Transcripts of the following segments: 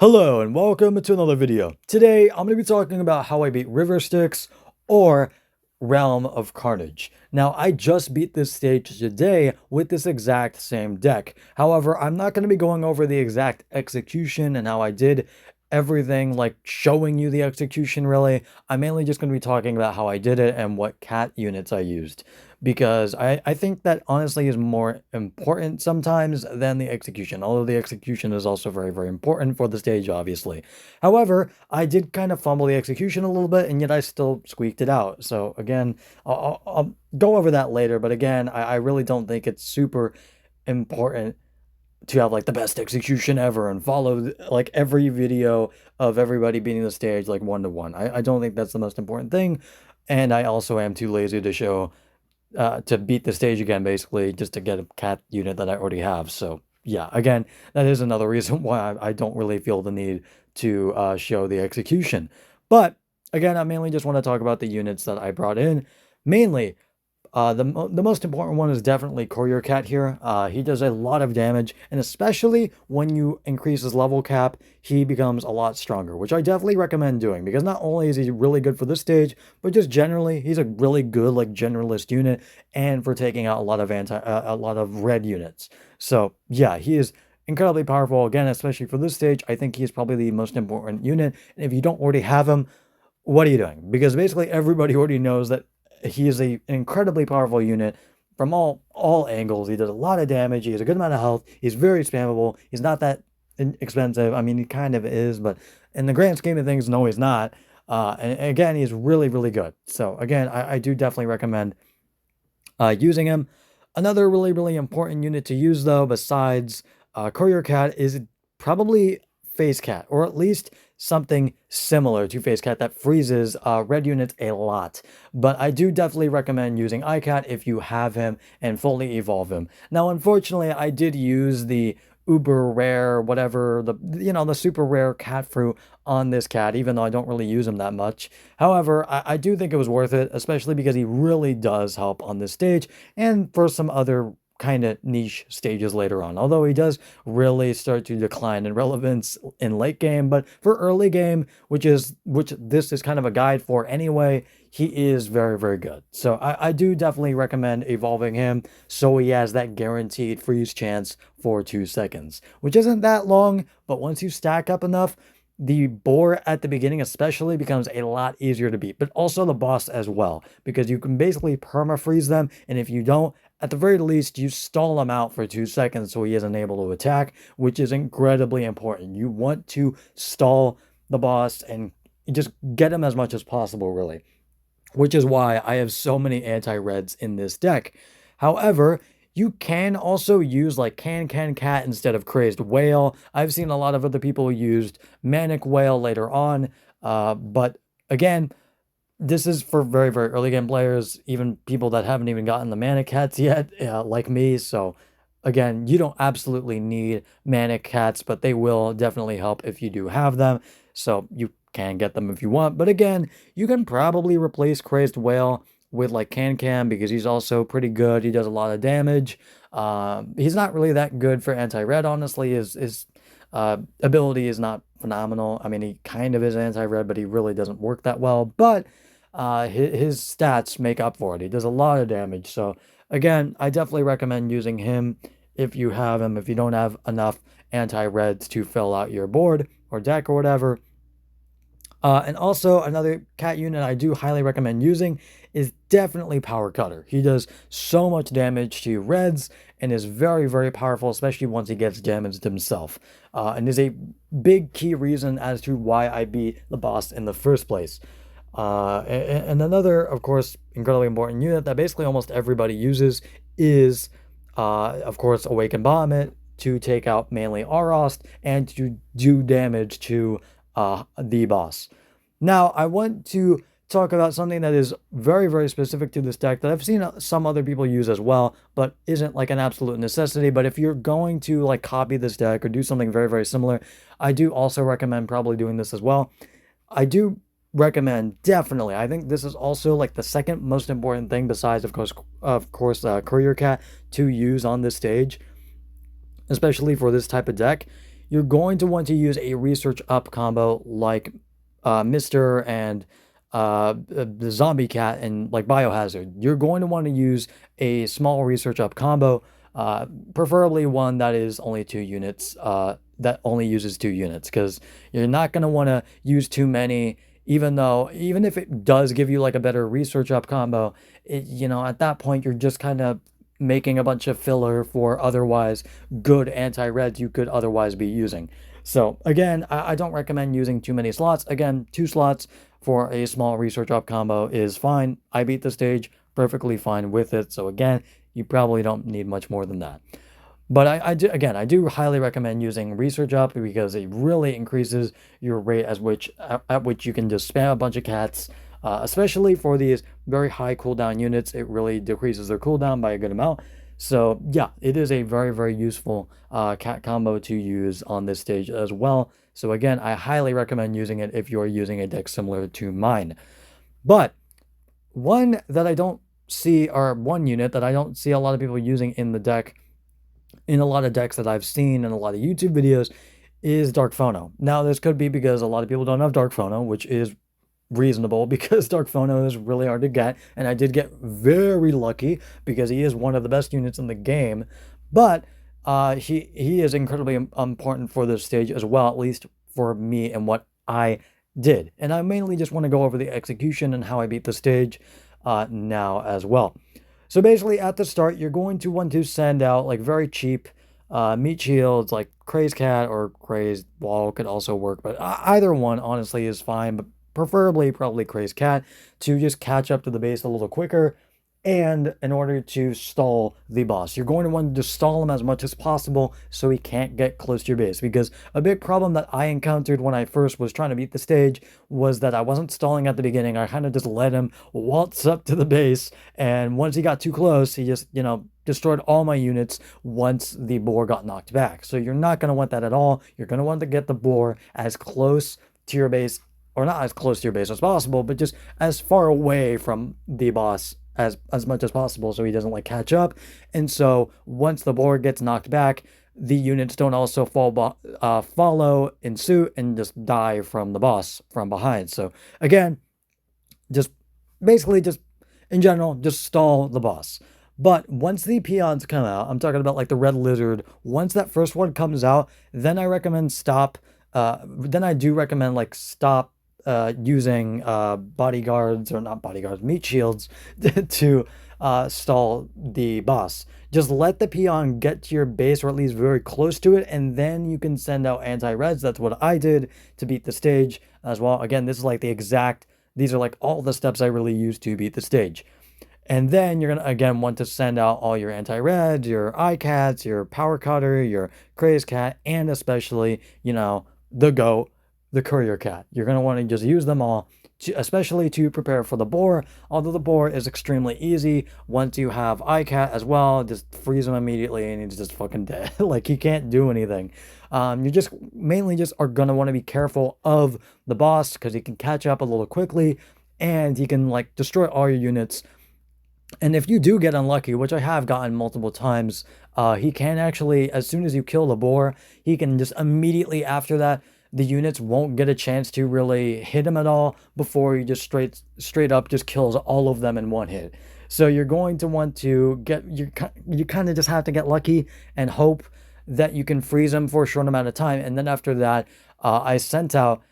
Hello and welcome to another video. Today I'm going to be talking about how I beat River Styx or Realm of Carnage. Now I just beat this stage today with this exact same deck. However, I'm not going to be going over the exact execution and how I did everything, like showing you the execution really. I'm mainly just going to be talking about how I did it and what cat units I used, because I think that honestly is more important sometimes than the execution, although the execution is also very, very important for the stage, obviously. However, I did kind of fumble the execution a little bit, and yet I still squeaked it out. So again, I'll go over that later, but again, I really don't think it's super important to have like the best execution ever and follow like every video of everybody beating the stage like one to one. I don't think that's the most important thing, and I also am too lazy to show to beat the stage again, basically, just to get a cat unit that I already have. So yeah, again, that is another reason why I don't really feel the need to show the execution. But again, I mainly just want to talk about the units that I brought in. Mainly, the most important one is definitely Courier Cat here. He does a lot of damage, and especially when you increase his level cap, he becomes a lot stronger, which I definitely recommend doing, because not only is he really good for this stage, but just generally, he's a really good like generalist unit, and for taking out a lot of a lot of red units. So yeah, he is incredibly powerful again, especially for this stage. I think he's probably the most important unit, and if you don't already have him, what are you doing? Because basically everybody already knows that he is an incredibly powerful unit from all angles. He does a lot of damage. He has a good amount of health. He's very spammable. He's not that expensive. I mean, he kind of is, but in the grand scheme of things, no, he's not. And again, he's really, really good. So again, I do definitely recommend using him. Another really, really important unit to use, though, besides Courier Cat, is probably Phase Cat, or at least something similar to Phase Cat that freezes red units a lot. But I do definitely recommend using iCat if you have him and fully evolve him. Now, unfortunately, I did use the uber rare, whatever, the super rare cat fruit on this cat, even though I don't really use him that much. However, I do think it was worth it, especially because he really does help on this stage and for some other kind of niche stages later on, although he does really start to decline in relevance in late game. But for early game, which this is kind of a guide for anyway, he is very, very good. So I do definitely recommend evolving him so he has that guaranteed freeze chance for 2 seconds, which isn't that long, but once you stack up enough, the boar at the beginning especially becomes a lot easier to beat, but also the boss as well, because you can basically perma-freeze them, and if you don't, at the very least, you stall him out for 2 seconds so he isn't able to attack, which is incredibly important. You want to stall the boss and just get him as much as possible, really, which is why I have so many anti-reds in this deck. However, you can also use like Cat instead of Crazed Whale. I've seen a lot of other people who used Manic Whale later on, but again, this is for very, very early game players, even people that haven't even gotten the Manic Cats yet, like me. So again, you don't absolutely need Manic Cats, but they will definitely help if you do have them. So you can get them if you want. But again, you can probably replace Crazed Whale with like Can because he's also pretty good. He does a lot of damage. He's not really that good for anti-red, honestly. His ability is not phenomenal. I mean, he kind of is anti-red, but he really doesn't work that well. But his stats make up for it. He does a lot of damage. So again, I definitely recommend using him if you have him, if you don't have enough anti-reds to fill out your board or deck or whatever. And also another cat unit I do highly recommend using is definitely Power Cutter. He does so much damage to reds and is very, very powerful, especially once he gets damaged himself. And is a big key reason as to why I beat the boss in the first place. And another, of course, incredibly important unit that basically almost everybody uses is, of course, Awaken Bahamut to take out mainly Arost and to do damage to the boss. Now, I want to talk about something that is very, very specific to this deck that I've seen some other people use as well, but isn't like an absolute necessity. But if you're going to like copy this deck or do something very, very similar, I do also recommend probably doing this as well. I do recommend definitely, I think this is also like the second most important thing besides of course Courier Cat to use on this stage, especially for this type of deck. you're going to want to use a research up combo like Mr. and the zombie cat and like Biohazard. You're going to want to use a small research up combo, preferably one that is only 2 units, that only uses 2 units, because you're not going to want to use too many. Even if it does give you like a better research up combo, at that point you're just kind of making a bunch of filler for otherwise good anti-reds you could otherwise be using. So again, I don't recommend using too many slots. Again, 2 slots for a small research up combo is fine. I beat the stage perfectly fine with it. So again, you probably don't need much more than that. But I do highly recommend using research up because it really increases your rate at which you can just spam a bunch of cats. Especially for these very high cooldown units, it really decreases their cooldown by a good amount. So yeah, it is a very, very useful cat combo to use on this stage as well. So again, I highly recommend using it if you're using a deck similar to mine. But one that I don't see, or one unit that I don't see a lot of people using in the deck, in a lot of decks that I've seen in a lot of YouTube videos, is Dark Phono. Now, this could be because a lot of people don't have Dark Phono, which is reasonable because Dark Phono is really hard to get, and I did get very lucky because he is one of the best units in the game. But he is incredibly important for this stage as well, at least for me and what I did. And I mainly just want to go over the execution and how I beat the stage now as well. So basically, at the start, you're going to want to send out like very cheap meat shields, like Crazed Cat or Crazed Wall could also work, but either one honestly is fine. But preferably probably Crazed Cat, to just catch up to the base a little quicker, and in order to stall the boss. You're going to want to stall him as much as possible so he can't get close to your base, because a big problem that I encountered when I first was trying to beat the stage was that I wasn't stalling at the beginning. I kind of just let him waltz up to the base, and once he got too close, he just, destroyed all my units once the boar got knocked back. So you're not going to want that at all. You're going to want to get the boar as close to your base, or not as close to your base as possible, but just as far away from the boss as much as possible so he doesn't like catch up. And so once the board gets knocked back, the units don't also follow in suit and just die from the boss from behind. So again, just basically just in general, just stall the boss. But once the peons come out, I'm talking about like the red lizard, once that first one comes out, then I recommend then I do recommend like stop using bodyguards, or not bodyguards, meat shields to stall the boss. Just let the peon get to your base, or at least very close to it, and then you can send out anti-reds. That's what I did to beat the stage as well. Again, this is like these are like all the steps I really used to beat the stage. And then you're going to, again, want to send out all your anti-reds, your iCats, your Power Cutter, your Crazed Cat, and especially, the GOAT, the Courier Cat. You're going to want to just use them all, especially to prepare for the boar. Although the boar is extremely easy. Once you have iCat as well, just freeze him immediately and he's just fucking dead. Like, he can't do anything. You just mainly just are going to want to be careful of the boss, because he can catch up a little quickly and he can like destroy all your units. And if you do get unlucky, which I have gotten multiple times, he can actually, as soon as you kill the boar, he can just immediately after that, the units won't get a chance to really hit him at all before he just straight up just kills all of them in one hit. So you're going to want to you kind of just have to get lucky and hope that you can freeze him for a short amount of time. And then after that, I sent out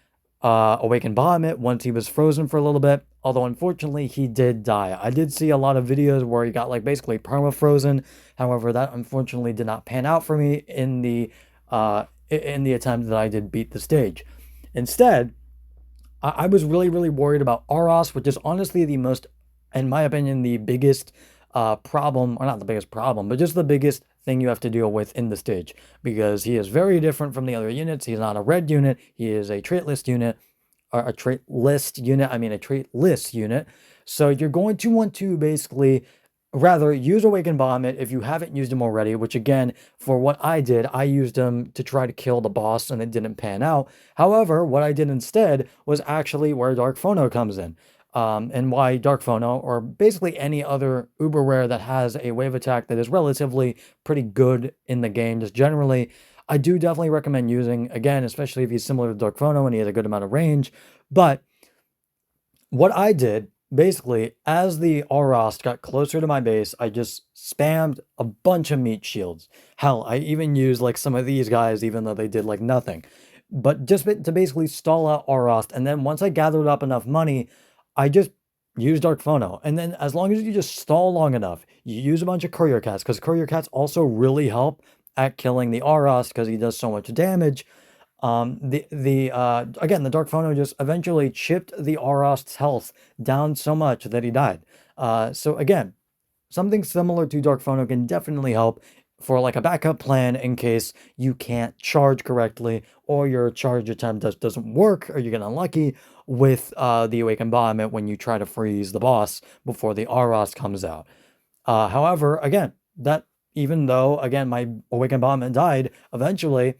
Awakened Bahamut once he was frozen for a little bit, although unfortunately he did die. I did see a lot of videos where he got like basically perma-frozen. However, that unfortunately did not pan out for me in the attempt that I did beat the stage. Instead, I was really, really worried about Aros, which is honestly the most, in my opinion, the biggest problem, or not the biggest problem, but just the biggest thing you have to deal with in the stage, because he is very different from the other units. He's not a red unit. He is a trait list unit, or a trait list unit. So you're going to want to basically rather use Awakened Bahamut if you haven't used him already, which again, for what I did, I used him to try to kill the boss and it didn't pan out. However, what I did instead was actually where Dark Phono comes in. And why Dark Phono, or basically any other uber rare that has a wave attack that is relatively pretty good in the game, just generally, I do definitely recommend using, again, especially if he's similar to Dark Phono and he has a good amount of range. But what I did, basically, as the Arost got closer to my base, I just spammed a bunch of meat shields. Hell, I even used like some of these guys, even though they did like nothing. But just to basically stall out Arost, and then once I gathered up enough money, I just used Dark Phono. And then as long as you just stall long enough, you use a bunch of Courier Cats, because Courier Cats also really help at killing the Arost because he does so much damage. Again, the Dark Phono just eventually chipped the Arost's health down so much that he died. So again, something similar to Dark Phono can definitely help for like a backup plan in case you can't charge correctly, or your charge attempt doesn't work, or you get unlucky with the Awakened Bombment when you try to freeze the boss before the Arost comes out. However, again, that even though again my Awakened Bombment died, eventually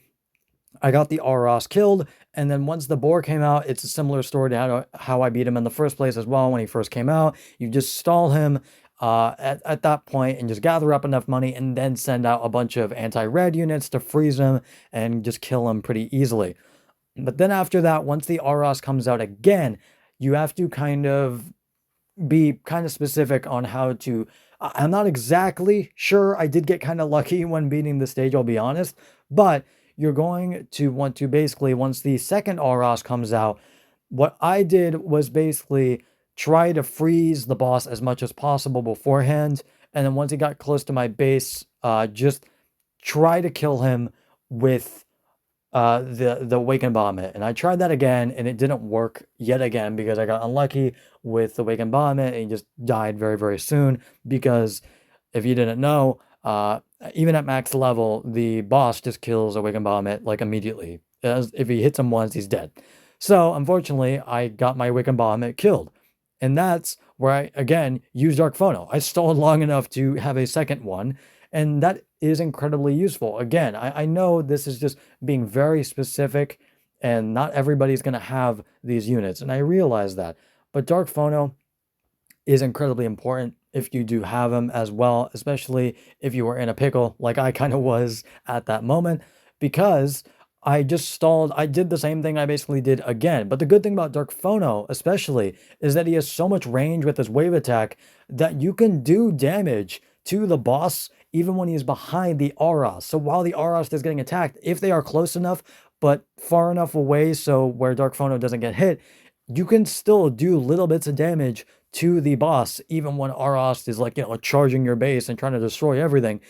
I got the Aros killed, and then once the boar came out, it's a similar story to how I beat him in the first place as well when he first came out. You just stall him at that point and just gather up enough money and then send out a bunch of anti-red units to freeze him and just kill him pretty easily. But then after that, once the Aros comes out again, you have to kind of be kind of specific on how to. I'm not exactly sure. I did get kind of lucky when beating the stage, I'll be honest. But you're going to want to basically, once the second Auros comes out, what I did was basically try to freeze the boss as much as possible beforehand. And then once he got close to my base, just try to kill him with the Awakened Bombment. And I tried that again, and it didn't work yet again because I got unlucky with the Awakened Bombment, and he just died very, very soon. Because if you didn't know, even at max level, the boss just kills Awakened Bombment like immediately. As if he hits him once, he's dead. So unfortunately, I got my Awakened Bombment killed. And that's where I, again, used Dark Phono. I stalled long enough to have a second one, and that is incredibly useful. Again, I know this is just being very specific, and not everybody's going to have these units, and I realize that. But Dark Phono is incredibly important if you do have them as well, especially if you were in a pickle like I kind of was at that moment, because I just stalled. I did the same thing I basically did again. But the good thing about Dark Phono, especially, is that he has so much range with his wave attack that you can do damage to the boss even when he's behind the Aros. So while the Aros is getting attacked, if they are close enough but far enough away so where Dark Phono doesn't get hit, you can still do little bits of damage to the boss, even when Aros is like, charging your base and trying to destroy everything.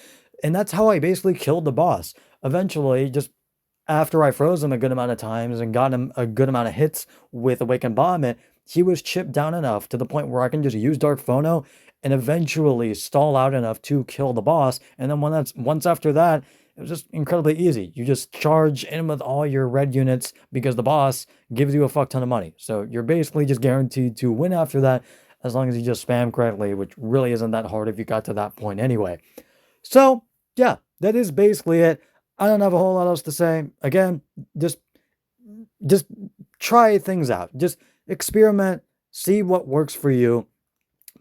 And that's how I basically killed the boss. Eventually, just after I froze him a good amount of times and got him a good amount of hits with Awakened Bombment, he was chipped down enough to the point where I can just use Dark Phono and eventually stall out enough to kill the boss. And then once after that, it was just incredibly easy. You just charge in with all your red units because the boss gives you a fuck ton of money. So you're basically just guaranteed to win after that as long as you just spam correctly, which really isn't that hard if you got to that point anyway. So yeah, that is basically it. I don't have a whole lot else to say. Again, just try things out. Just experiment, see what works for you,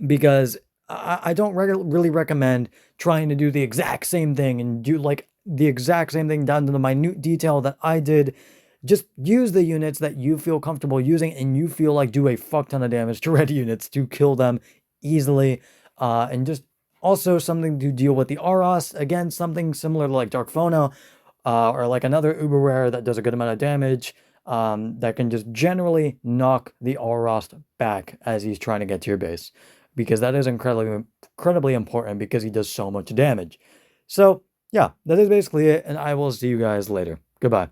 because I don't really recommend trying to do the exact same thing and do like the exact same thing down to the minute detail that I did. Just use the units that you feel comfortable using and you feel like do a fuck ton of damage to red units to kill them easily. And just also something to deal with the Aros. Again, something similar to like Dark Phono, or like another uber rare that does a good amount of damage, that can just generally knock the Aros back as he's trying to get to your base, because that is incredibly important because he does so much damage. So yeah, that is basically it, and I will see you guys later. Goodbye.